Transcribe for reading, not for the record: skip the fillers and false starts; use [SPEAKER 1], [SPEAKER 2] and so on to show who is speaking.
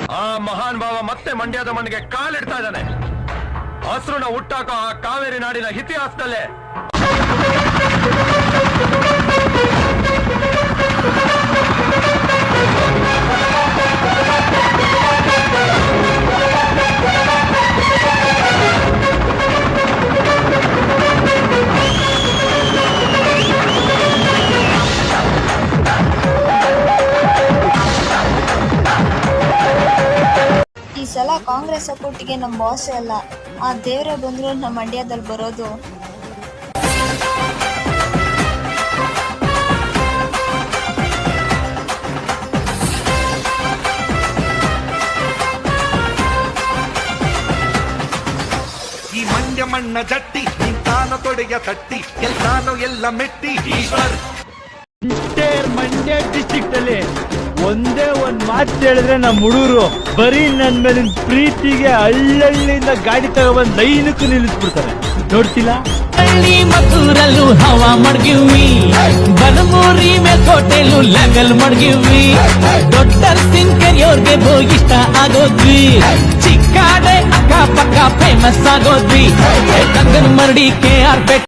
[SPEAKER 1] ಆ ಮಹಾನ್ ಭಾವ ಮತ್ತೆ ಮಂಡ್ಯದ ಮಣ್ಣಿಗೆ ಕಾಲಿಡ್ತಾ ಇದ್ದಾನೆ. ಹಸ್ರನ್ನ ಹುಟ್ಟಾಕೋ ಆ ಕಾವೇರಿ ನಾಡಿನ ಇತಿಹಾಸದಲ್ಲೇ.
[SPEAKER 2] ಈ ಸಲ ಕಾಂಗ್ರೆಸ್ ಸಪೋರ್ಟಿಗೆ ನಮ್ಮ ಬಾಸೇ ಅಲ್ಲ, ಆ ದೇವರೇ ಬಂದ್ರು ನಮ್ಮ ಮಂಡ್ಯದಲ್ಲಿ ಬರೋದು.
[SPEAKER 3] ಈ ಮಂಡ್ಯ ಮಣ್ಣ ಜಟ್ಟಿ ನಿಂತಾನ ತೊಡೆಯ ತಟ್ಟಿ ಎಲ್ಲಾನು ಎಲ್ಲ ಮೆಟ್ಟಿ ಈಶ್ವರ್.
[SPEAKER 4] ಮಂಡ್ಯ ಡಿಸ್ಟ್ರಿಕ್ಟ್ ಅಲ್ಲಿ ಒಂದೇ ಒಂದ್ ಮಾತು ಹೇಳಿದ್ರೆ ನಮ್ಮ ಹುಡುಗರು ಬರೀ ನನ್ ಮೇಲಿನ ಪ್ರೀತಿಗೆ ಹಳ್ಳಹಳ್ಳಿಯಿಂದ ಗಾಡಿ ತಗೊಬಂದ್ ಲೈನಕ್ಕೂ ನಿಲ್ಲಿಸ್ಬಿಡ್ತಾರೆ. ನೋಡ್ತಿಲ್ಲ,
[SPEAKER 5] ಹಳ್ಳಿ ಮದ್ದೂರಲ್ಲೂ ಹವಾ ಮಡ್ಗಿವಿ, ಬನಮೂರಿ ಮೇಲ್ಕೋಟೆಲ್ಲೂ ಲೆವೆಲ್ ಮಡ್ಗಿವಿ, ದೊಡ್ಡ ಸಿಂಕರಿಯೋರ್ಗೆ ಇಷ್ಟ ಆಗೋದ್ವಿ, ಚಿಕ್ಕಾಡೆ ಅಕ್ಕ ಪಕ್ಕ ಫೇಮಸ್ ಆಗೋದ್ವಿ, ಕಂಗನ್ ಮರಡಿ KR ಪೇಟೆ